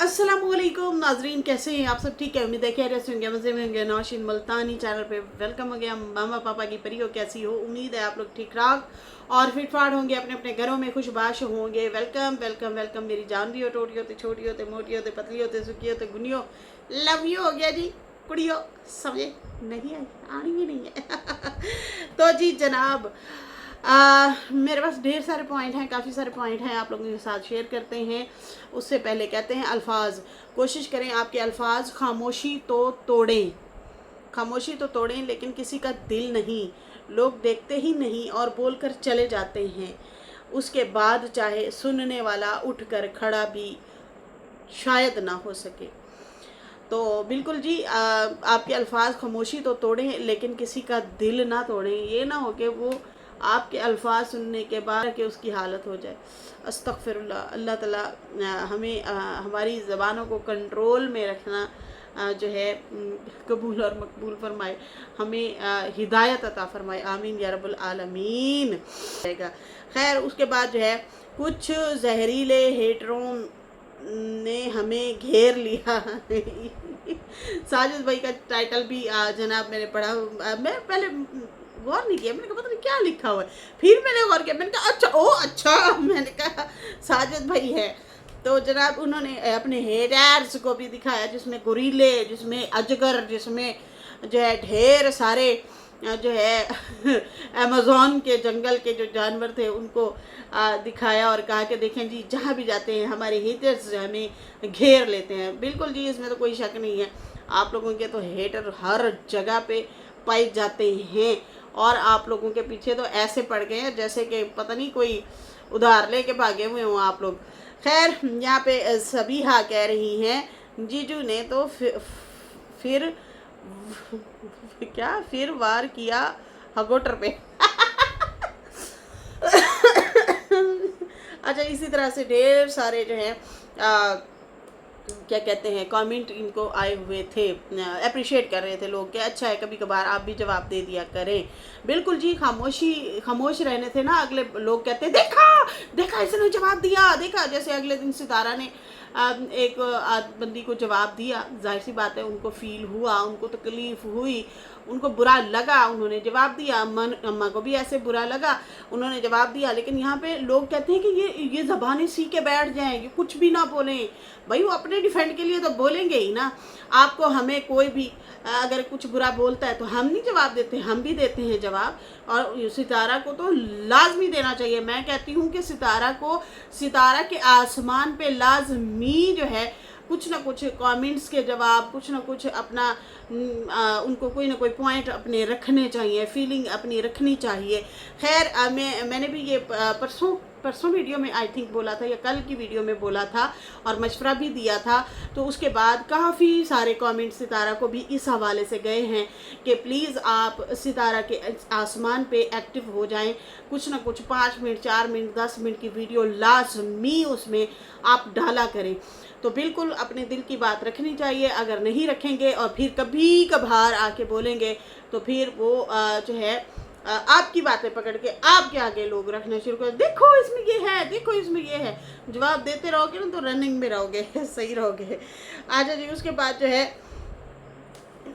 अस्सलामुअलैकुम नाजरीन, कैसे हैं आप सब? ठीक है, उम्मीद है खैरियत से होंगे, मज़े में होंगे। नौशीन मुल्तानी चैनल पे वेलकम हो गया। मामा पापा की परियों कैसी हो? उम्मीद है आप लोग ठीक ठाक और फिट फाट होंगे, अपने अपने घरों में खुशबाश होंगे। Welcome welcome welcome. मेरी जान भी हो, टोटी होते, छोटी होते, मोटी होते, पतली होते, सुखी होते, गुनियो, लव यू हो गया जी। कुड़ियो समझे नहीं आई, आनी भी नहीं है। तो जी जनाब, मेरे पास ढेर सारे पॉइंट हैं, काफ़ी सारे पॉइंट हैं, आप लोगों के साथ शेयर करते हैं। उससे पहले कहते हैं अल्फाज, कोशिश करें आपके अल्फाज खामोशी तो तोड़ें, खामोशी तो तोड़ें लेकिन किसी का दिल नहीं। लोग देखते ही नहीं और बोलकर चले जाते हैं, उसके बाद चाहे सुनने वाला उठकर खड़ा भी शायद ना हो सके। तो बिल्कुल जी, आपके अल्फाज खामोशी तो तोड़ें लेकिन किसी का दिल ना तोड़ें। ये ना हो कि वो आपके अल्फाज सुनने के बाद कि उसकी हालत हो जाए। अस्तगफिरुल्लाह। अल्लाह ताला हमें हमारी ज़बानों को कंट्रोल में रखना जो है कबूल और मकबूल फरमाए, हमें हिदायत अता फरमाए। आमीन या रब्बुल आलमीन। खैर, उसके बाद जो है कुछ जहरीले हेटरों ने हमें घेर लिया। साजिद भाई का टाइटल भी जनाब मैंने पढ़ा। मैं पहले गौर नहीं किया, मैंने कहा पता नहीं क्या लिखा हुआ है। फिर मैंने गौर किया, मैंने कहा अच्छा, ओ अच्छा, मैंने कहा साजिद भाई है। तो जनाब उन्होंने अपने हेडर्स को भी दिखाया, जिसमें गुरीले, जिसमें अजगर, जिसमें जो है ढेर सारे जो है अमेज़न के जंगल के जो जानवर थे उनको दिखाया और कहा कि देखें जी, जहाँ भी जाते हैं हमारे हेटर्स हमें घेर लेते हैं। बिल्कुल जी, इसमें तो कोई शक नहीं है, आप लोगों के तो हेटर हर जगह पे पाए जाते हैं और आप लोगों के पीछे तो ऐसे पड़ गए हैं जैसे कि पता नहीं कोई उधार लेके भागे हुए हों आप लोग। खैर, यहाँ पे सबीहा कह रही हैं जीजू ने तो फिर क्या फिर वार किया हगोटर पे। अच्छा, इसी तरह से ढेर सारे जो हैं क्या कहते हैं कमेंट इनको आए हुए थे, अप्रिशिएट कर रहे थे लोग कि अच्छा है, कभी कभार आप भी जवाब दे दिया करें। बिल्कुल जी, खामोश रहने थे ना, अगले लोग कहते हैं देखा देखा इसने जवाब दिया, देखा। जैसे अगले दिन सितारा ने एक बंदी को जवाब दिया, जाहिर सी बात है उनको फील हुआ, उनको तकलीफ हुई, उनको बुरा लगा, उन्होंने जवाब दिया। अम्मा को भी ऐसे बुरा लगा, उन्होंने जवाब दिया। लेकिन यहाँ पे लोग कहते हैं कि ये ज़बानें सी के बैठ जाएं, ये कुछ भी ना बोलें। भाई वो अपने डिफेंड के लिए तो बोलेंगे ही ना। आपको हमें कोई भी अगर कुछ बुरा बोलता है तो हम नहीं जवाब देते, हम भी देते हैं जवाब। और सितारा को तो लाजमी देना चाहिए। मैं कहती हूँ कि सितारा के आसमान पे लाजमी जो है कुछ ना कुछ कमेंट्स के जवाब, कुछ ना कुछ अपना उनको कोई ना कोई पॉइंट अपने रखने चाहिए, फीलिंग अपनी रखनी चाहिए। खैर, मैंने भी ये परसों वीडियो में आई थिंक बोला था या कल की वीडियो में बोला था और मशवरा भी दिया था। तो उसके बाद काफ़ी सारे कमेंट सितारा को भी इस हवाले से गए हैं कि प्लीज़ आप सितारा के आसमान पे एक्टिव हो जाएं, कुछ ना कुछ 5 मिनट, 4 मिनट, 10 मिनट की वीडियो लाजमी उसमें आप डाला करें। तो बिल्कुल अपने दिल की बात रखनी चाहिए। अगर नहीं रखेंगे और फिर कभी कभार आके बोलेंगे तो फिर वो जो है आपकी बातें पकड़ के आपके आगे लोग रखना शुरू कर, देखो इसमें ये है, देखो इसमें ये है। जवाब देते रहोगे ना तो रनिंग में रहोगे, सही रहोगे। अच्छा जी, उसके बाद जो है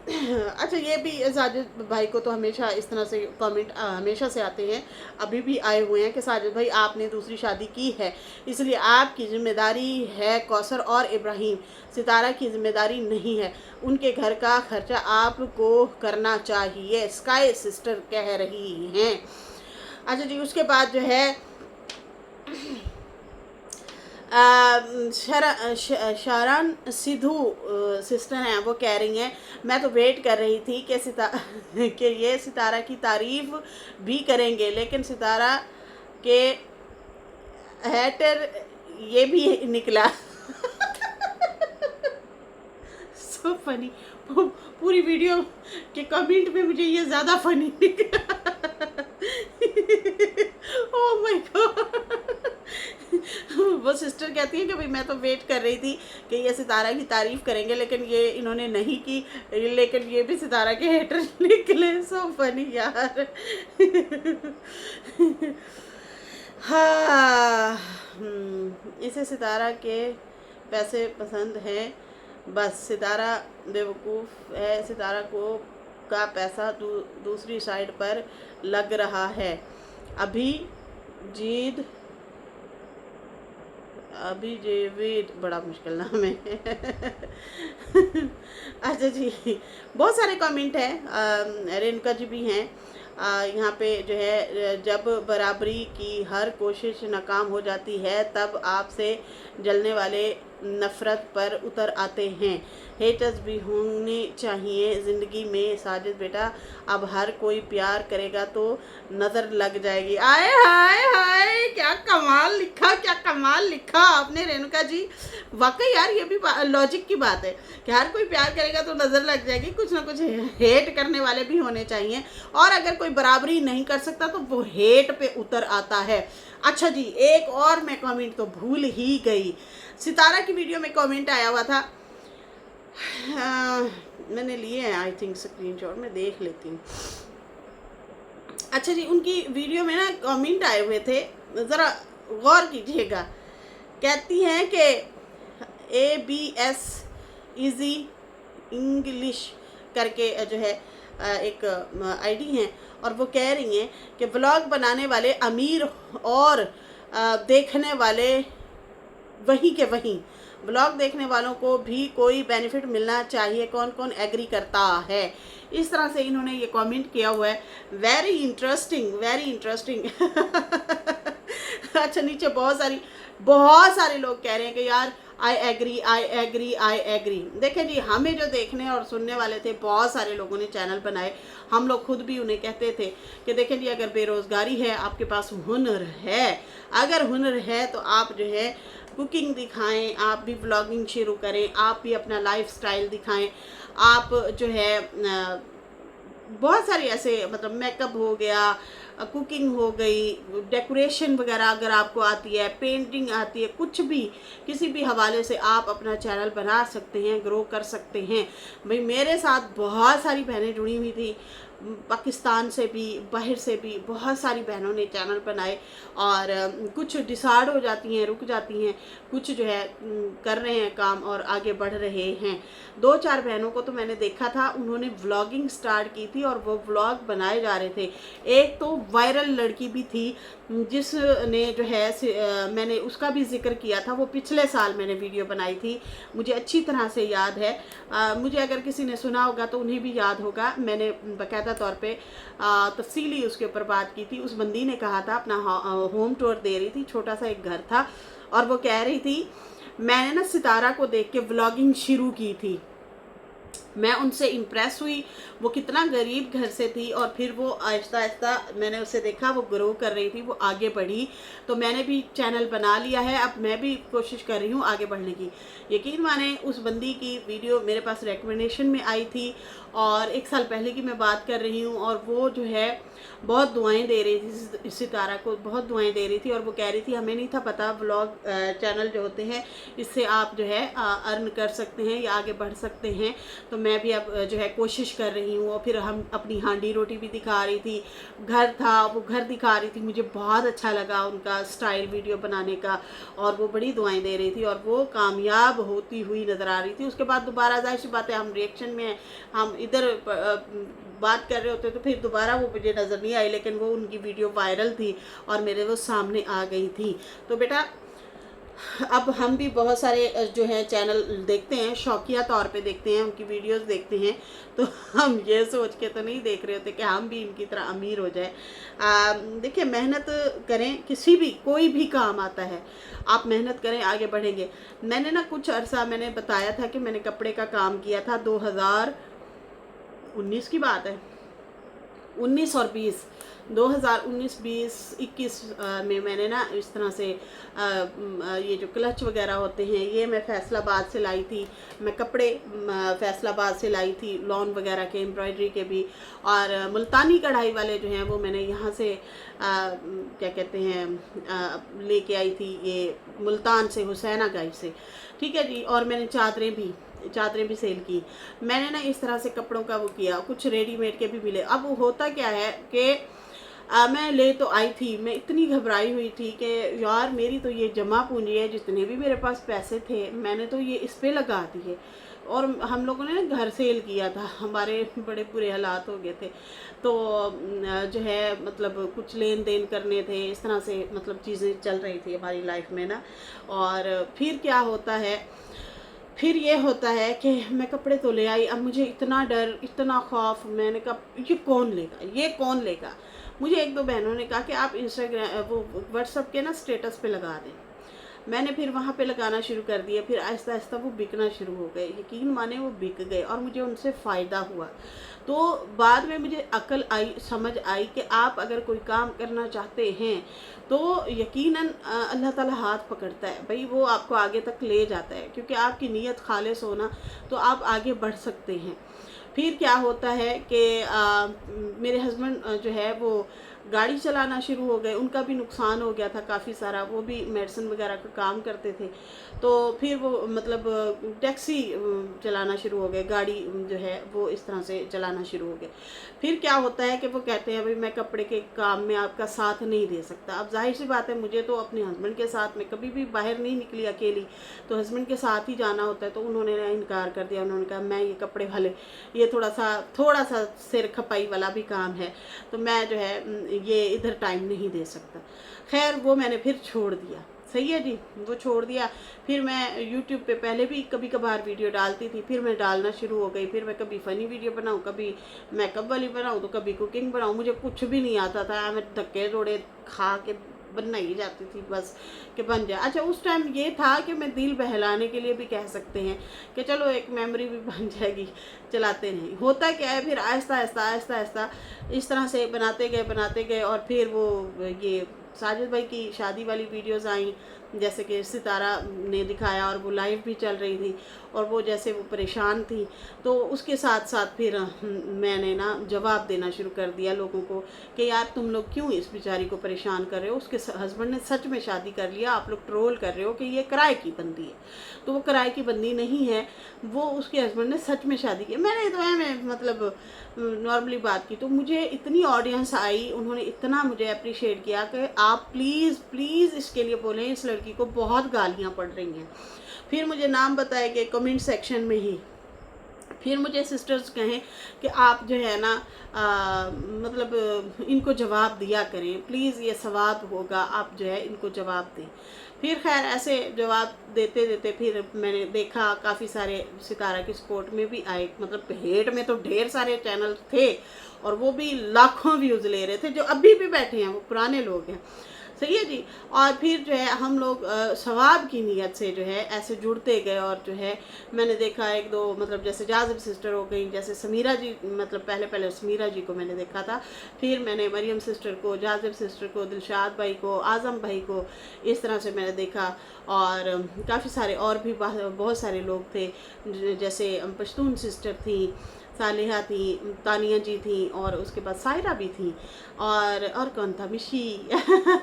अच्छा, ये भी साजिद भाई को तो हमेशा इस तरह से कमेंट हमेशा से आते हैं, अभी भी आए हुए हैं कि साजिद भाई आपने दूसरी शादी की है, इसलिए आपकी जिम्मेदारी है कौसर और इब्राहिम, सितारा की जिम्मेदारी नहीं है। उनके घर का खर्चा आपको करना चाहिए, स्काई सिस्टर कह रही हैं। अच्छा जी, उसके बाद जो है शारान सिद्धू सिस्टर हैं, वो कह रही हैं मैं तो वेट कर रही थी कि ये सितारा की तारीफ भी करेंगे, लेकिन सितारा के हैटर ये भी निकला। So funny. पूरी वीडियो के कमेंट में मुझे ये ज़्यादा फनी निकला। Oh my God. वो सिस्टर कहती है कि भाई मैं तो वेट कर रही थी कि ये सितारा की तारीफ करेंगे, लेकिन ये इन्होंने नहीं की, लेकिन ये भी सितारा के हेटर निकले। सो फनी यार। हाँ, इसे सितारा के पैसे पसंद हैं, बस सितारा बेवकूफ़ है, सितारा को का पैसा दूसरी साइड पर लग रहा है। अभी जीद अभी जेविद, बड़ा मुश्किल नाम है। अच्छा जी, बहुत सारे कमेंट हैं, रेणुका जी भी हैं। यहाँ पे जो है, जब बराबरी की हर कोशिश नाकाम हो जाती है तब आपसे जलने वाले नफ़रत पर उतर आते हैं। हेटर्स भी होने चाहिए ज़िंदगी में साजिद बेटा, अब हर कोई प्यार करेगा तो नज़र लग जाएगी। आए हाय हाय, क्या कमाल लिखा, क्या कमाल लिखा आपने रेणुका जी। वाकई यार, ये भी लॉजिक की बात है कि हर कोई प्यार करेगा तो नज़र लग जाएगी। कुछ ना कुछ हेट करने वाले भी होने चाहिए, और अगर कोई बराबरी नहीं कर सकता तो वो हेट पे उतर आता है। अच्छा जी, एक और मैं कमेंट तो भूल ही गई। सितारा की वीडियो में कमेंट आया हुआ था, मैंने लिए हैं आई थिंक स्क्रीनशॉट, मैं देख लेती हूँ। अच्छा जी, उनकी वीडियो में ना कमेंट आए हुए थे, ज़रा गौर कीजिएगा। कहती हैं कि ABS इजी इंग्लिश करके जो है एक आईडी है, और वो कह रही हैं कि व्लॉग बनाने वाले अमीर और देखने वाले वहीं के वहीं, ब्लॉग देखने वालों को भी कोई बेनिफिट मिलना चाहिए। कौन कौन एग्री करता है? इस तरह से इन्होंने ये कमेंट किया हुआ है। Very interesting, very interesting. अच्छा, नीचे बहुत सारे लोग कह रहे हैं कि यार I agree, I agree, I agree. देखें जी, हमें जो देखने और सुनने वाले थे, बहुत सारे लोगों ने चैनल बनाए। हम लोग खुद भी उन्हें कहते थे कि देखें जी, अगर बेरोज़गारी है, आपके पास हुनर है, अगर हुनर है तो आप जो है कुकिंग दिखाएं, आप भी व्लॉगिंग शुरू करें, आप भी अपना लाइफस्टाइल दिखाएं। आप जो है बहुत सारी ऐसे, मतलब मेकअप हो गया, कुकिंग हो गई, डेकोरेशन वगैरह अगर आपको आती है, पेंटिंग आती है, कुछ भी किसी भी हवाले से आप अपना चैनल बना सकते हैं, ग्रो कर सकते हैं। भाई, मेरे साथ बहुत सारी बहनें जुड़ी हुई थी, पाकिस्तान से भी, बाहर से भी बहुत सारी बहनों ने चैनल बनाए, और कुछ डिसाइड हो जाती हैं, रुक जाती हैं, कुछ जो है कर रहे हैं काम और आगे बढ़ रहे हैं। 2-4 बहनों को तो मैंने देखा था, उन्होंने व्लॉगिंग स्टार्ट की थी और वो व्लॉग बनाए जा रहे थे। एक तो वायरल लड़की भी थी जिसने जो है मैंने उसका भी जिक्र किया था, वो पिछले साल मैंने वीडियो बनाई थी, मुझे अच्छी तरह से याद है। मुझे अगर किसी ने सुना होगा तो उन्हें भी याद होगा, मैंने बाकायदा तौर पे तफसीली उसके ऊपर बात की थी। उस बंदी ने कहा था, अपना होम टूर दे रही थी, छोटा सा एक घर था, और वो कह रही थी मैंने ना सितारा को देख के व्लॉगिंग शुरू की थी। मैं उनसे इम्प्रेस हुई, वो कितना गरीब घर से थी, और फिर वो आहिस्ता आहिस्ता मैंने उसे देखा, वो ग्रो कर रही थी, वो आगे बढ़ी, तो मैंने भी चैनल बना लिया है। अब मैं भी कोशिश कर रही हूँ आगे बढ़ने की। यकीन माने, उस बंदी की वीडियो मेरे पास रिकमेंडेशन में आई थी, और 1 साल पहले की मैं बात कर रही हूँ, और वो जो है बहुत दुआएं दे रही थी, सितारा को बहुत दुआएं दे रही थी, और वो कह रही थी हमें नहीं था पता व्लॉग चैनल जो होते हैं इससे आप जो है अर्न कर सकते हैं या आगे बढ़ सकते हैं। तो मैं भी अब जो है कोशिश कर रही हूँ। और फिर हम अपनी हांडी रोटी भी दिखा रही थी, घर था वो घर दिखा रही थी, मुझे बहुत अच्छा लगा उनका स्टाइल वीडियो बनाने का, और वो बड़ी दुआएं दे रही थी, और वो कामयाब होती हुई नज़र आ रही थी। उसके बाद दोबारा जाहिर सी बात है, हम रिएक्शन में हम इधर बात कर रहे होते तो फिर दोबारा वो मुझे नज़र नहीं आई, लेकिन वो उनकी वीडियो वायरल थी और मेरे वो सामने आ गई थी। तो बेटा, अब हम भी बहुत सारे जो है चैनल देखते हैं, शौकिया तौर पे देखते हैं, उनकी वीडियोस देखते हैं, तो हम ये सोच के तो नहीं देख रहे होते कि हम भी इनकी तरह अमीर हो जाए। देखिए, मेहनत करें, किसी भी कोई भी काम आता है, आप मेहनत करें, आगे बढ़ेंगे। मैंने ना कुछ अरसा मैंने बताया था कि मैंने कपड़े का काम किया था, 2019 की बात है, 19 और 20, 2019, 20, 21 में मैंने ना इस तरह से ये जो क्लच वगैरह होते हैं, ये मैं फैसलाबाद से लाई थी। मैं कपड़े फैसलाबाद से लाई थी, लॉन वगैरह के, एम्ब्रॉयडरी के भी, और मुल्तानी कढ़ाई वाले जो हैं वो मैंने यहाँ से क्या कहते हैं लेके आई थी, ये मुल्तान से, हुसैना गाइड से, ठीक है जी। और मैंने चादरें भी सेल की। मैंने ना इस तरह से कपड़ों का वो किया, कुछ रेडीमेड के भी मिले। अब होता क्या है कि मैं ले तो आई थी, मैं इतनी घबराई हुई थी कि यार मेरी तो ये जमा पूंजी है, जितने भी मेरे पास पैसे थे मैंने तो ये इस पे लगा दिए। और हम लोगों ने ना घर सेल किया था, हमारे बड़े बुरे हालात हो गए थे, तो जो है मतलब कुछ लेन देन करने थे, इस तरह से मतलब चीज़ें चल रही थी हमारी लाइफ में ना। और फिर क्या होता है, फिर ये होता है कि मैं कपड़े तो ले आई, अब मुझे इतना डर, इतना खौफ, मैंने कहा ये कौन लेगा, ये कौन लेगा। मुझे एक दो बहनों ने कहा कि आप इंस्टाग्राम वो व्हाट्सअप के ना स्टेटस पे लगा दें। मैंने फिर वहाँ पे लगाना शुरू कर दिया, फिर आहिस्ता आहिस्ता वो बिकना शुरू हो गए, यकीन माने वो बिक गए और मुझे उनसे फ़ायदा हुआ। तो बाद में मुझे अकल आई, समझ आई कि आप अगर कोई काम करना चाहते हैं तो यकीनन अल्लाह ताला हाथ पकड़ता है भाई, वो आपको आगे तक ले जाता है, क्योंकि आपकी नीयत खालिस होना तो आप आगे बढ़ सकते हैं। फिर क्या होता है कि मेरे हस्बैंड जो है वो गाड़ी चलाना शुरू हो गए, उनका भी नुकसान हो गया था काफ़ी सारा, वो भी मेडिसिन वगैरह का काम करते थे। तो फिर वो मतलब टैक्सी चलाना शुरू हो गए, गाड़ी जो है वो इस तरह से चलाना शुरू हो गए। फिर क्या होता है कि वो कहते हैं भाई मैं कपड़े के काम में आपका साथ नहीं दे सकता। अब जाहिर सी बात है, मुझे तो अपने हस्बैंड के साथ में कभी भी बाहर नहीं निकली अकेली, तो हस्बैंड के साथ ही जाना होता है, तो उन्होंने इनकार कर दिया। उन्होंने कहा मैं ये कपड़े वाले, ये थोड़ा सा सिर खपाई वाला भी काम है, तो मैं जो है ये इधर टाइम नहीं दे सकता। खैर वो मैंने फिर छोड़ दिया, सही है जी, वो छोड़ दिया। फिर मैं यूट्यूब पे पहले भी कभी कभार वीडियो डालती थी, फिर मैं डालना शुरू हो गई। फिर मैं कभी फ़नी वीडियो बनाऊँ, कभी मेकअप वाली बनाऊँ, तो कभी कुकिंग बनाऊँ, मुझे कुछ भी नहीं आता था, मैं धक्के रोड़े खा के बनना ही जाती थी बस कि बन जाए। अच्छा, उस टाइम ये था कि मैं दिल बहलाने के लिए भी कह सकते हैं कि चलो एक मेमोरी भी बन जाएगी, चलाते नहीं। होता क्या है, फिर आहिस्ता आहिस्ता आहिस्ता आहिस्ता इस तरह से बनाते गए और फिर वो ये साजिद भाई की शादी वाली वीडियोस आई, जैसे कि सितारा ने दिखाया और वो लाइव भी चल रही थी, और वो जैसे वो परेशान थी, तो उसके साथ साथ फिर मैंने ना जवाब देना शुरू कर दिया लोगों को कि यार तुम लोग क्यों इस बेचारी को परेशान कर रहे हो, उसके हस्बैंड ने सच में शादी कर लिया, आप लोग ट्रोल कर रहे हो कि ये किराए की बंदी है। तो वो किराए की बंदी नहीं है, वो उसके हस्बैंड ने सच में शादी की। मैंने तो है मतलब नॉर्मली बात की, तो मुझे इतनी ऑडियंस आई, उन्होंने इतना मुझे अप्रिशिएट किया कि आप प्लीज़ प्लीज़ इसके लिए बोलें, इस लड़की को बहुत गालियाँ पड़ रही हैं। फिर मुझे नाम बताए गए कमेंट सेक्शन में ही, फिर मुझे सिस्टर्स कहें कि आप जो है ना मतलब इनको जवाब दिया करें, प्लीज़ ये सवाब होगा, आप जो है इनको जवाब दें। फिर खैर ऐसे जवाब देते देते फिर मैंने देखा काफ़ी सारे सितारा की सपोर्ट में भी आए, मतलब हेट में तो ढेर सारे चैनल थे और वो भी लाखों व्यूज़ ले रहे थे, जो अभी भी बैठे हैं वो पुराने लोग हैं, सही है जी। और फिर जो है हम लोग सवाब की नीयत से जो है ऐसे जुड़ते गए, और जो है मैंने देखा एक दो मतलब जैसे जाज़िब सिस्टर हो गई, जैसे समीरा जी, मतलब पहले समीरा जी को मैंने देखा था, फिर मैंने मरियम सिस्टर को, जाज़िब सिस्टर को, दिलशाद भाई को, आज़म भाई को, इस तरह से मैंने देखा। और काफ़ी सारे और भी बहुत सारे लोग थे, जैसे पश्तून सिस्टर थी, सालिहा थी, तानिया जी थी, और उसके बाद सायरा भी थी, और कौन था, मिशी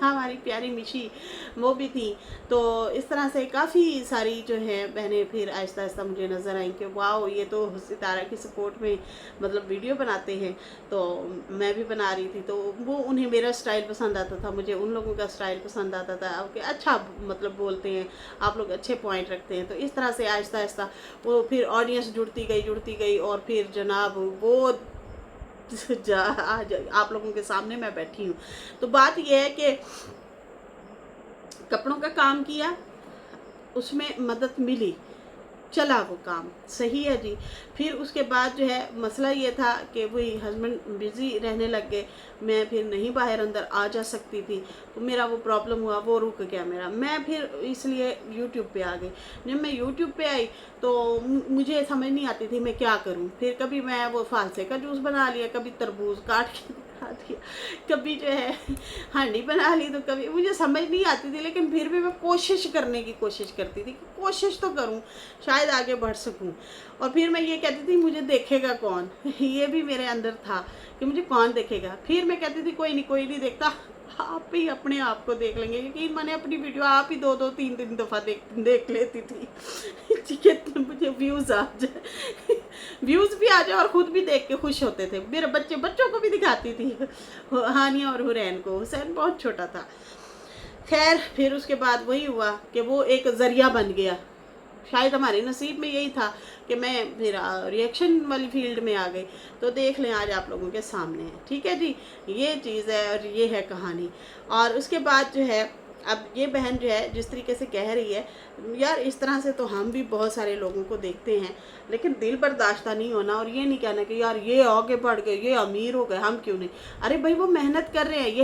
हमारी प्यारी मिशी, वो भी थी। तो इस तरह से काफ़ी सारी जो है बहनें फिर आहिस्ता आहिस्ता मुझे नज़र आई कि वाओ ये तो सितारा की सपोर्ट में मतलब वीडियो बनाते हैं। तो मैं भी बना रही थी, तो वो उन्हें मेरा स्टाइल पसंद आता था, मुझे उन लोगों का स्टाइल पसंद आता था कि अच्छा मतलब बोलते हैं आप लोग, अच्छे पॉइंट रखते हैं। तो इस तरह से आहिस्ता आहिस्ता वो फिर ऑडियंस जुड़ती गई, और फिर जनाब वो आज आप लोगों के सामने मैं बैठी हूँ। तो बात यह है कि कपड़ों का काम किया, उसमें मदद मिली, चला वो काम, सही है जी। फिर उसके बाद जो है मसला ये था कि वही हस्बैंड बिज़ी रहने लग गए, मैं फिर नहीं बाहर अंदर आ जा सकती थी, तो मेरा वो प्रॉब्लम हुआ, वो रुक गया मेरा। मैं फिर इसलिए यूट्यूब पे आ गई। जब मैं यूट्यूब पे आई तो मुझे समझ नहीं आती थी मैं क्या करूं। फिर कभी मैं वो फालसे का जूस बना लिया, कभी तरबूज काट के बना दिया, कभी जो है हांडी बना ली, तो कभी मुझे समझ नहीं आती थी, लेकिन फिर भी मैं कोशिश करने की कोशिश करती थी कि कोशिश तो करूं, शायद आगे बढ़ सकूं। और फिर मैं ये कहती थी मुझे देखेगा कौन, ये भी मेरे अंदर था कि मुझे कौन देखेगा। फिर मैं कहती थी कोई नहीं देखता, आप ही अपने आप को देख लेंगे, क्योंकि मैंने अपनी वीडियो आप ही 2-2 3-3 दफ़ा देख लेती थी कि मुझे व्यूज़ आ जाए। व्यूज़ भी आ जाए और ख़ुद भी देख के खुश होते थे। मेरे बच्चों को भी दिखाती थी, हानिया और हुरैन को। हुसैन बहुत छोटा था। खैर फिर उसके बाद वही हुआ कि वो एक ज़रिया बन गया। शायद हमारे नसीब में यही था कि मैं फिर रिएक्शन वाली फील्ड में आ गई। तो देख लें आज आप लोगों के सामने है। ठीक है जी, ये चीज़ है और ये है कहानी। और उसके बाद जो है, अब ये बहन जो है जिस तरीके से कह रही है, यार इस तरह से तो हम भी बहुत सारे लोगों को देखते हैं, लेकिन दिल बर्दाश्ता नहीं होना और ये नहीं कहना कि यार ये आगे बढ़ गए, ये अमीर हो गए, हम क्यों नहीं। अरे भाई वो मेहनत कर रहे हैं,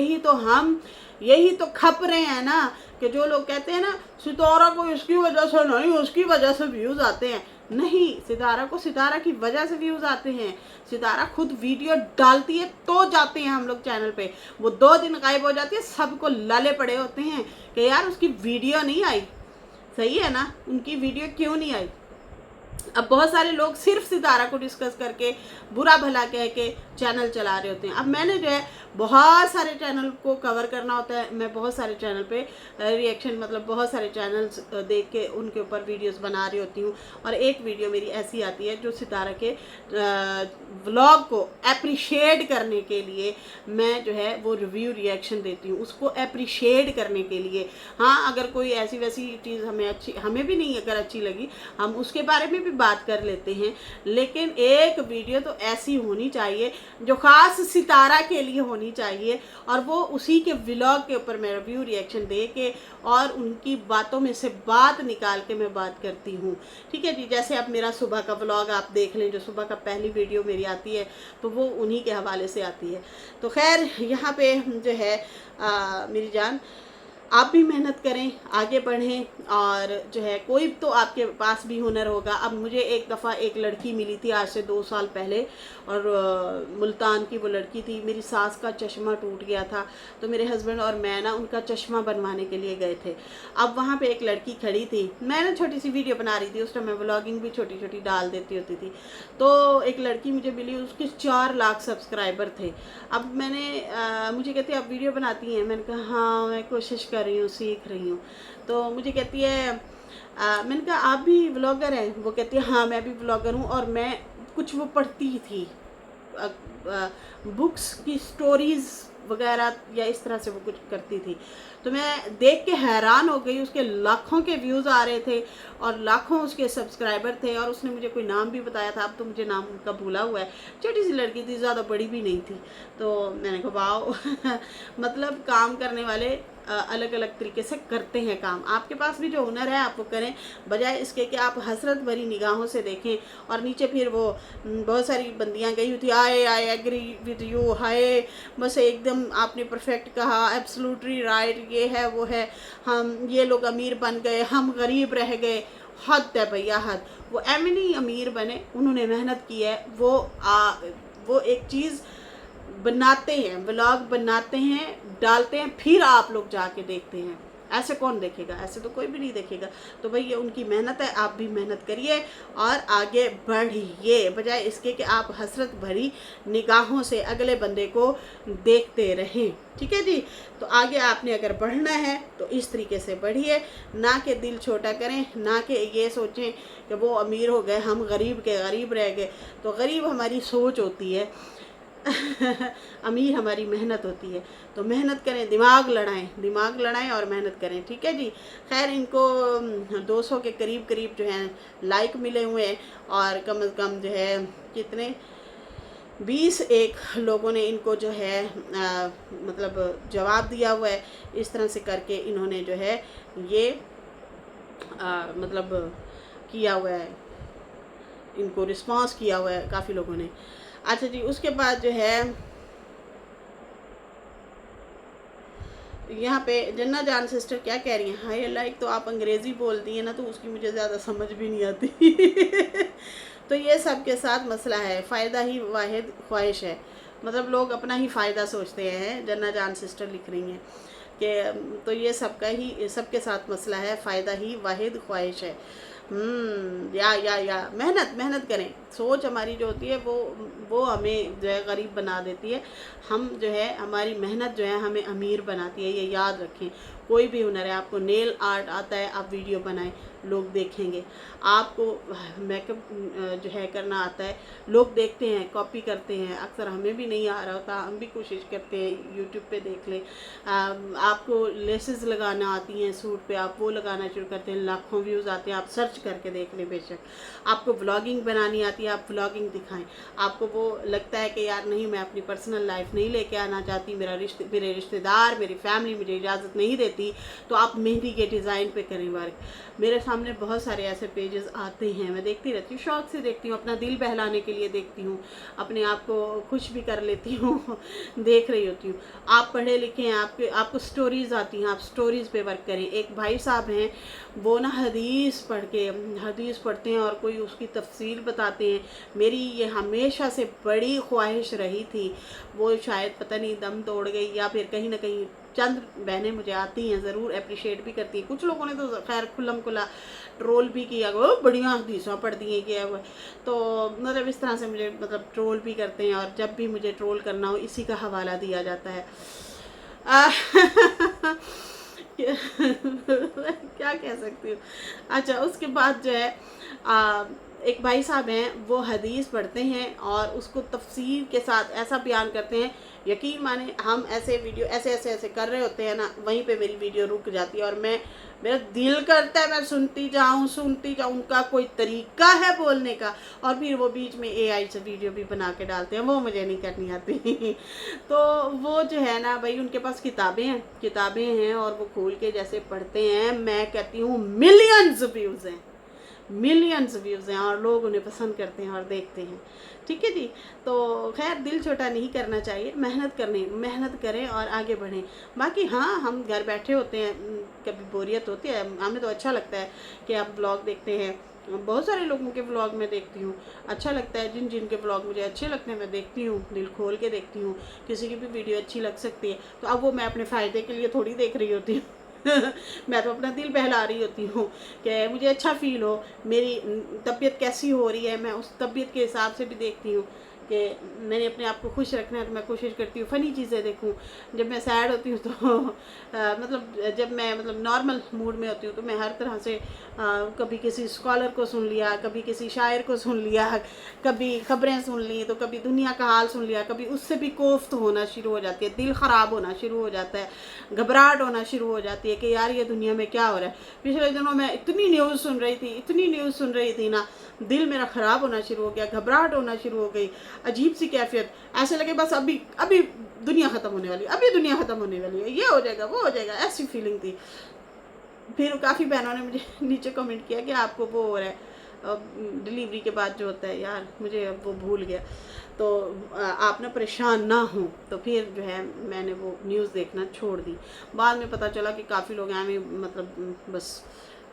यही तो खप रहे हैं ना। कि जो लोग कहते हैं ना सितारा को इसकी वजह से नहीं, उसकी वजह से व्यूज़ आते हैं। नहीं, सितारा को सितारा की वजह से व्यूज़ आते हैं। सितारा खुद वीडियो डालती है तो जाते हैं हम लोग चैनल पे। वो 2 दिन गायब हो जाती है, सबको लाले पड़े होते हैं कि यार उसकी वीडियो नहीं आई। सही है ना, उनकी वीडियो क्यों नहीं आई। अब बहुत सारे लोग सिर्फ सितारा को डिस्कस करके बुरा भला कह के चैनल चला रहे होते हैं। अब मैंने जो है बहुत सारे चैनल को कवर करना होता है। मैं बहुत सारे चैनल पे रिएक्शन, मतलब बहुत सारे चैनल्स देख के उनके ऊपर वीडियोस बना रही होती हूँ। और एक वीडियो मेरी ऐसी आती है जो सितारा के व्लॉग को अप्रिशिएट करने के लिए मैं जो है वो रिव्यू रिएक्शन देती हूँ, उसको अप्रिशिएट करने के लिए। हाँ, अगर कोई ऐसी वैसी चीज़ हमें भी नहीं अगर अच्छी लगी, हम उसके बारे में भी बात कर लेते हैं। लेकिन एक वीडियो तो ऐसी होनी चाहिए जो ख़ास सितारा के लिए होनी चाहिए, और वो उसी के व्लॉग के ऊपर मैं रिव्यू रिएक्शन दे के और उनकी बातों में से बात निकाल के मैं बात करती हूँ। ठीक है जी, जैसे अब मेरा सुबह का व्लॉग आप देख लें, जो सुबह का पहली वीडियो मेरी आती है तो वो उन्हीं के हवाले से आती है। तो खैर यहाँ पे जो है मेरी जान, आप भी मेहनत करें, आगे बढ़ें, और जो है कोई तो आपके पास भी हुनर होगा। अब मुझे एक दफ़ा एक लड़की मिली थी आज से 2 साल पहले, और मुल्तान की वो लड़की थी। मेरी सास का चश्मा टूट गया था, तो मेरे हस्बैंड और मैं ना उनका चश्मा बनवाने के लिए गए थे। अब वहाँ पे एक लड़की खड़ी थी, मैं ना छोटी सी वीडियो बना रही थी, उस टाइम मैं व्लॉगिंग भी छोटी छोटी डाल देती होती थी। तो एक लड़की मुझे मिली, उसके 4 लाख सब्सक्राइबर थे। अब मुझे कहती है आप वीडियो बनाती हैं? मैंने कहा हाँ, मैं कोशिश कर रही हूँ, सीख रही हूँ। तो मुझे कहती है मैंने कहा आप भी व्लॉगर हैं? वो कहती है हाँ, मैं भी व्लॉगर हूँ। और मैं कुछ वो पढ़ती थी, बुक्स की स्टोरीज़ वगैरह या इस तरह से वो कुछ करती थी। तो मैं देख के हैरान हो गई, उसके लाखों के व्यूज़ आ रहे थे और लाखों उसके सब्सक्राइबर थे। और उसने मुझे कोई नाम भी बताया था, अब तो मुझे नाम उनका भूला हुआ है। छोटी सी लड़की थी, ज़्यादा बड़ी भी नहीं थी। तो मैंने कहा वाह मतलब काम करने वाले अलग अलग तरीके से करते हैं काम। आपके पास भी जो हुनर है आप वो करें, बजाय इसके कि आप हसरत भरी निगाहों से देखें। और नीचे फिर वो बहुत सारी बंदियां गई हुई थी, आई एग्री विद यू, हाय बस एकदम आपने परफेक्ट कहा, एब्सोल्युटली राइट, ये है वो है, हम ये लोग अमीर बन गए, हम गरीब रह गए। हद है भैया, हद। वो एम नहीं अमीर बने, उन्होंने मेहनत की है। वो एक चीज़ बनाते हैं, व्लॉग बनाते हैं, डालते हैं, फिर आप लोग जाके देखते हैं। ऐसे कौन देखेगा? ऐसे तो कोई भी नहीं देखेगा। तो भाई ये उनकी मेहनत है, आप भी मेहनत करिए और आगे बढ़िए, बजाय इसके कि आप हसरत भरी निगाहों से अगले बंदे को देखते रहें। ठीक है जी। तो आगे आपने अगर बढ़ना है तो इस तरीके से बढ़िए, ना कि दिल छोटा करें, ना कि ये सोचें कि वो अमीर हो गए, हम गरीब के गरीब रह गए। तो गरीब हमारी सोच होती है अमीर हमारी मेहनत होती है। तो मेहनत करें, दिमाग लड़ाएं और मेहनत करें। ठीक है जी। खैर इनको 200 के करीब करीब जो है लाइक मिले हुए हैं, और कम से कम जो है कितने 21 लोगों ने इनको जो है मतलब जवाब दिया हुआ है। इस तरह से करके इन्होंने जो है ये मतलब किया हुआ है, इनको रिस्पांस किया हुआ है काफ़ी लोगों ने। अच्छा जी, उसके बाद जो है यहाँ पे जन्ना जान सिस्टर क्या कह रही हैं, हाय अल्लाह, एक तो आप अंग्रेज़ी बोलती हैं ना तो उसकी मुझे ज़्यादा समझ भी नहीं आती तो ये सब के साथ मसला है, फ़ायदा ही वाहिद ख्वाहिश है। मतलब लोग अपना ही फ़ायदा सोचते हैं। जन्ना जान सिस्टर लिख रही हैं कि तो ये सबके साथ मसला है, फ़ायदा ही वाहिद ख्वाहिश है। या मेहनत करें। सोच हमारी जो होती है वो हमें जो है गरीब बना देती है। हम जो है हमारी मेहनत जो है हमें अमीर बनाती है, ये याद रखें। कोई भी हुनर है, आपको नेल आर्ट आता है, आप वीडियो बनाएं, लोग देखेंगे। आपको मेकअप जो है करना आता है, लोग देखते हैं, कॉपी करते हैं। अक्सर हमें भी नहीं आ रहा होता, हम भी कोशिश करते हैं यूट्यूब पे देख लें। आपको लेसेस लगाना आती हैं सूट पे, आप वो लगाना शुरू करते हैं, लाखों व्यूज़ आते हैं, आप सर्च करके देख लें बेशक। आपको व्लॉगिंग बनानी आती है, आप व्लॉगिंग दिखाएं। आपको वो लगता है कि यार नहीं, मैं अपनी पर्सनल लाइफ नहीं लेके आना चाहती, मेरे रिश्तेदार, मेरी फैमिली मुझे इजाज़त नहीं देती, तो आप मेहंदी के डिज़ाइन पे करें वर्क। मेरे सामने बहुत सारे ऐसे पेजेस आते हैं, मैं देखती रहती हूँ, शौक से देखती हूँ, अपना दिल बहलाने के लिए देखती हूँ, अपने आप को खुश भी कर लेती हूँ देख रही होती हूँ। आप पढ़े लिखे हैं, आपको स्टोरीज़ आती हैं, आप स्टोरीज़ पे वर्क करें। एक भाई साहब हैं, वो ना हदीस पढ़ते हैं और कोई उसकी तफसीर बताते हैं। मेरी ये हमेशा से बड़ी ख्वाहिश रही थी, वो शायद पता नहीं दम तोड़ गई या फिर कहीं ना कहीं चंद बहनें मुझे आती हैं, ज़रूर अप्रिशिएट भी करती हैं। कुछ लोगों ने तो खैर खुल्लम खुला ट्रोल भी किया, वो बढ़िया हदीसें पढ़ दी हैं क्या हुआ। तो मतलब इस तरह से मुझे मतलब ट्रोल भी करते हैं, और जब भी मुझे ट्रोल करना हो इसी का हवाला दिया जाता है। क्या कह सकती हूँ। अच्छा, उसके बाद जो है एक भाई साहब हैं, वो हदीस पढ़ते हैं और उसको तफसीर के साथ ऐसा बयान करते हैं, यकीन माने हम ऐसे वीडियो ऐसे कर रहे होते हैं ना, वहीं पे मेरी वीडियो रुक जाती है और मेरा दिल करता है मैं सुनती जाऊं। उनका कोई तरीका है बोलने का, और फिर वो बीच में AI से वीडियो भी बना के डालते हैं, वो मुझे नहीं करनी आती तो वो जो है ना भाई, उनके पास किताबें हैं और वो खोल के जैसे पढ़ते हैं, मैं कहती हूँ मिलियंस व्यूज़ हैं और लोग उन्हें पसंद करते हैं और देखते हैं। ठीक है जी। तो खैर, दिल छोटा नहीं करना चाहिए, मेहनत करें और आगे बढ़ें। बाकी हाँ, हम घर बैठे होते हैं, कभी बोरियत होती है, हमें तो अच्छा लगता है कि आप ब्लॉग देखते हैं। बहुत सारे लोगों के ब्लॉग मैं देखती हूँ, अच्छा लगता है। जिन के ब्लॉग मुझे अच्छे लगते हैं मैं देखती हूँ, दिल खोल के देखती हूँ। किसी की भी वीडियो अच्छी लग सकती है, तो अब वो मैं अपने फ़ायदे के लिए थोड़ी देख रही होती हूँ मैं तो अपना दिल बहला रही होती हूँ कि मुझे अच्छा फील हो, मेरी तबीयत कैसी हो रही है, मैं उस तबीयत के हिसाब से भी देखती हूँ कि मैंने अपने आप को खुश रखना है, तो मैं कोशिश करती हूँ फ़नी चीज़ें देखूँ। जब मैं सैड होती हूँ तो मतलब जब मैं मतलब नॉर्मल मूड में होती हूँ तो मैं हर तरह से कभी किसी स्कॉलर को सुन लिया, कभी किसी शायर को सुन लिया, कभी खबरें सुन ली, तो कभी दुनिया का हाल सुन लिया। कभी उससे भी कोफ्त होना शुरू हो जाती है, दिल ख़राब होना शुरू हो जाता है, घबराहट होना शुरू हो जाती है कि यार ये दुनिया में क्या हो रहा है। पिछले दिनों मैं इतनी न्यूज़ सुन रही थी ना, दिल मेरा ख़राब होना शुरू हो गया, घबराहट होना शुरू हो गई, अजीब सी कैफियत, ऐसे लगे बस अभी दुनिया ख़त्म होने वाली है, ये हो जाएगा वो हो जाएगा, ऐसी फीलिंग थी। फिर काफ़ी बहनों ने मुझे नीचे कमेंट किया कि आपको वो हो रहा है डिलीवरी के बाद जो होता है, यार मुझे अब वो भूल गया, तो आप ना परेशान ना हो। तो फिर जो है मैंने वो न्यूज़ देखना छोड़ दी। बाद में पता चला कि काफ़ी लोग हमें मतलब बस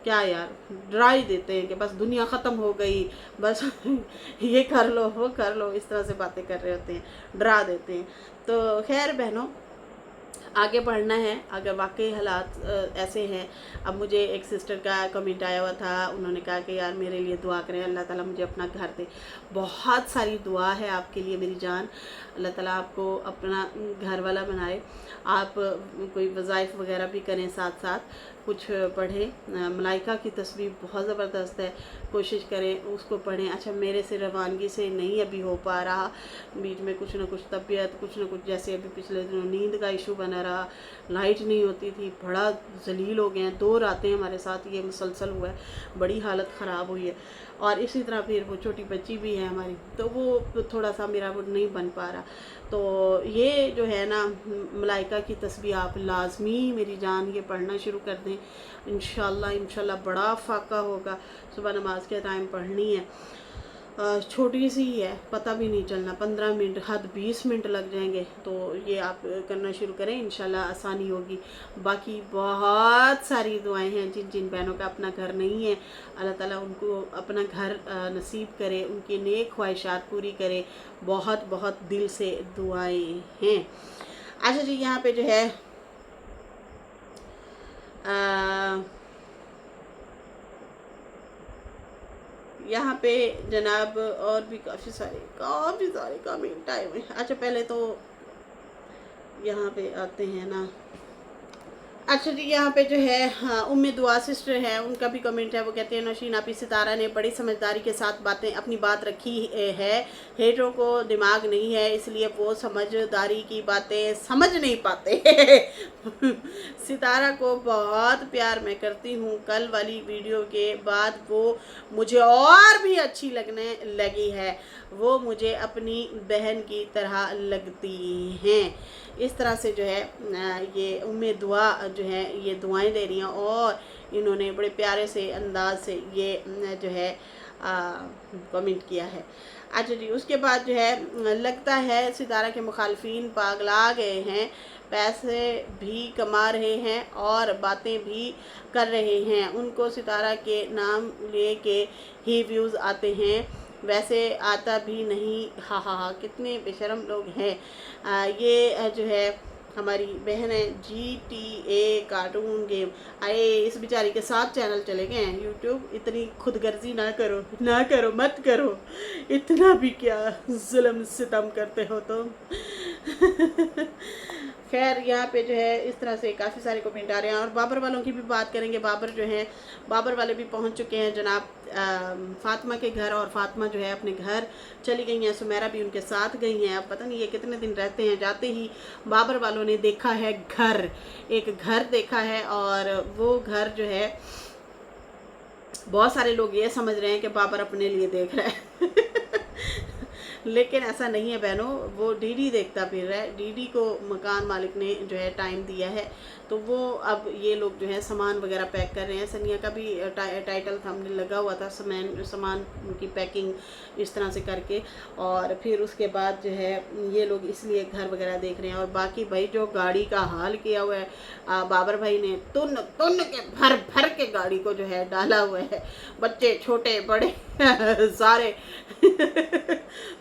क्या यार डरा ही देते हैं कि बस दुनिया ख़त्म हो गई, बस ये कर लो वो कर लो, इस तरह से बातें कर रहे होते हैं, डरा देते हैं। तो खैर बहनों, आगे बढ़ना है। अगर वाकई हालात ऐसे हैं, अब मुझे एक सिस्टर का कमेंट आया हुआ था, उन्होंने कहा कि यार मेरे लिए दुआ करें, अल्लाह ताला मुझे अपना घर दे। बहुत सारी दुआ है आपके लिए मेरी जान, अल्लाह ताला आपको अपना घर वाला बनाए। आप कोई वज़ाइफ वगैरह भी करें, साथ साथ कुछ पढ़ें। मलाइका की तस्वीर बहुत ज़बरदस्त है, कोशिश करें उसको पढ़ें। अच्छा, मेरे से रवानगी से नहीं अभी हो पा रहा, बीच में कुछ ना कुछ तबीयत, कुछ ना कुछ, जैसे अभी पिछले दिनों नींद का इशू बना रहा, लाइट नहीं होती थी, बड़ा जलील हो गए हैं। 2 रातें हमारे साथ ये मुसलसल हुआ है, बड़ी हालत ख़राब हुई है। और इसी तरह फिर वो छोटी बच्ची भी है हमारी, तो वो थोड़ा सा मेरा वो नहीं बन पा रहा। तो ये जो है ना, मलाइका की तस्बीह आप लाजमी मेरी जान ये पढ़ना शुरू कर दें, इंशाल्लाह बड़ा फ़ाका होगा। सुबह नमाज के टाइम पढ़नी है, छोटी सी ही है, पता भी नहीं चलना, 15 मिनट हद 20 मिनट लग जाएंगे। तो ये आप करना शुरू करें, इंशाल्लाह आसानी होगी। बाकी बहुत सारी दुआएं हैं, जिन बहनों का अपना घर नहीं है, अल्लाह ताला उनको अपना घर नसीब करे, उनकी नेक ख्वाहिशात पूरी करे। बहुत बहुत दिल से दुआएं हैं। अच्छा जी, यहाँ पे जो है यहाँ पे जनाब और भी काफ़ी सारे कमेंट आए हुए हैं। अच्छा, पहले तो यहाँ पे आते हैं ना, अच्छा जी, यहाँ पे जो है हाँ, उम्मे दुआ सिस्टर है, उनका भी कमेंट है। वो कहते हैं नौशीन आपी सितारा ने बड़ी समझदारी के साथ बातें अपनी बात रखी है। हेटरों को दिमाग नहीं है, इसलिए वो समझदारी की बातें समझ नहीं पाते। सितारा को बहुत प्यार मैं करती हूँ। कल वाली वीडियो के बाद वो मुझे और भी अच्छी लगने लगी है। वो मुझे अपनी बहन की तरह लगती हैं। इस तरह से जो है ये उम्मे दुआ जो है ये दुआएं दे रही हैं, और इन्होंने बड़े प्यारे से अंदाज से ये जो है कमेंट किया है। अच्छा जी, उसके बाद जो है लगता है सितारा के मुखालफिन पागला गए हैं, पैसे भी कमा रहे हैं और बातें भी कर रहे हैं। उनको सितारा के नाम लेके ही व्यूज़ आते हैं, वैसे आता भी नहीं। हा हा हा, कितने बेशरम लोग हैं। ये जो है हमारी बहन है GTA कार्टून गेम। आए इस बेचारी के 7 चैनल चले गए हैं। यूट्यूब इतनी खुदगर्जी ना करो, ना करो, मत करो। इतना भी क्या जुल्म सितम करते हो तुम। खैर यहाँ पे जो है इस तरह से काफ़ी सारे कमेंट आ रहे हैं। और बाबर वालों की भी बात करेंगे। बाबर जो हैं, बाबर वाले भी पहुँच चुके हैं जनाब फातिमा के घर, और फातिमा जो है अपने घर चली गई हैं। सुमेरा भी उनके साथ गई हैं। अब पता नहीं ये कितने दिन रहते हैं। जाते ही बाबर वालों ने देखा है घर, एक घर देखा है, और वो घर जो है बहुत सारे लोग ये समझ रहे हैं कि बाबर अपने लिए देख रहा है। लेकिन ऐसा नहीं है बहनों, वो डीडी देखता फिर रहा है। डीडी को मकान मालिक ने जो है टाइम दिया है, तो वो अब ये लोग जो है सामान वगैरह पैक कर रहे हैं। सनिया का भी टाइटल हमने लगा हुआ था, सामान की पैकिंग इस तरह से करके, और फिर उसके बाद जो है ये लोग इसलिए घर वगैरह देख रहे हैं। और बाकी भाई जो गाड़ी का हाल किया हुआ है बाबर भाई ने, तुन तुन के भर भर के गाड़ी को जो है डाला हुआ है। बच्चे छोटे बड़े सारे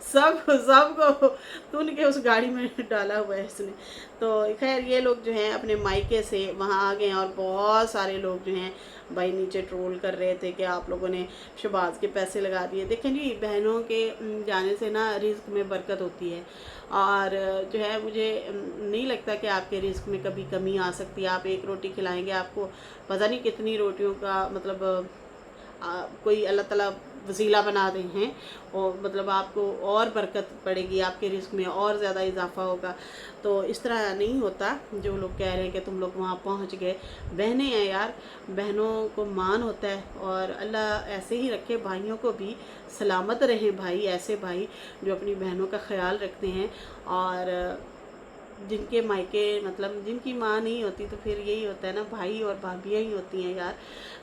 सबको तून के उस गाड़ी में डाला हुआ है इसने। तो खैर ये लोग जो हैं अपने मायके से वहाँ आ गए हैं, और बहुत सारे लोग जो हैं भाई नीचे ट्रोल कर रहे थे कि आप लोगों ने शहबाज के पैसे लगा दिए। देखें जी, बहनों के जाने से ना रिस्क में बरकत होती है, और जो है मुझे नहीं लगता कि आपके रिस्क में कभी कमी आ सकती है। आप एक रोटी खिलाएंगे, आपको पता नहीं कितनी रोटियों का मतलब कोई अल्लाह ताला वसीला बना रहे हैं, और मतलब आपको और बरकत पड़ेगी, आपके रिस्क में और ज़्यादा इजाफा होगा। तो इस तरह नहीं होता जो लोग कह रहे हैं कि तुम लोग वहाँ पहुँच गए। बहनें हैं यार, बहनों को मान होता है, और अल्लाह ऐसे ही रखे भाइयों को भी सलामत रहे। भाई ऐसे भाई जो अपनी बहनों का ख्याल रखते हैं, और जिनके मायके मतलब जिनकी माँ नहीं होती, तो फिर यही होता है ना, भाई और भाभियाँ ही होती हैं यार।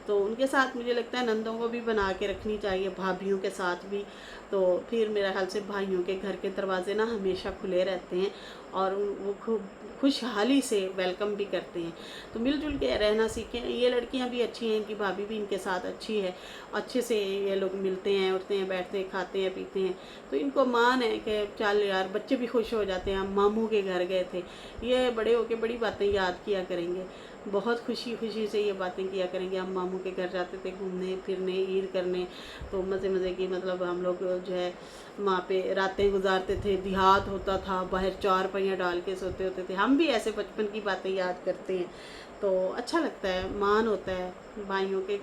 तो उनके साथ मुझे लगता है नंदों को भी बना के रखनी चाहिए, भाभियों के साथ भी। तो फिर मेरा ख्याल से भाइयों के घर के दरवाजे ना हमेशा खुले रहते हैं, और वो खूब खुशहाली से वेलकम भी करते हैं। तो मिलजुल के रहना सीखें। ये लड़कियां भी अच्छी हैं, इनकी भाभी भी इनके साथ अच्छी है, अच्छे से ये लोग मिलते हैं, उठते हैं, बैठते हैं, खाते हैं, पीते हैं। तो इनको मान है कि चल यार, बच्चे भी खुश हो जाते हैं। हम मामू के घर गए थे, ये बड़े होके बड़ी बातें याद किया करेंगे, बहुत खुशी खुशी से ये बातें किया करेंगे। हम मामू के घर जाते थे घूमने फिरने, ईद करने, तो मज़े मज़े की मतलब हम लोग जो है वहाँ पे रातें गुजारते थे। देहात होता था, बाहर 4 पहिया डाल के सोते होते थे। हम भी ऐसे बचपन की बातें याद करते हैं, तो अच्छा लगता है, मान होता है। भाइयों के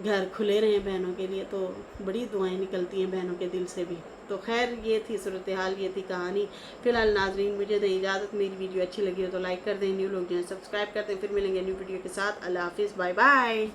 घर खुले रहें बहनों के लिए, तो बड़ी दुआएं निकलती हैं बहनों के दिल से भी। तो खैर ये थी सूरत हाल, ये थी कहानी। फिलहाल नाजरीन मुझे दें इजाज़त। मेरी वीडियो अच्छी लगी हो तो लाइक कर दें, न्यू लोग जो हैं सब्सक्राइब कर दें। फिर मिलेंगे न्यू वीडियो के साथ। अल्लाह हाफिज़, बाय बाय।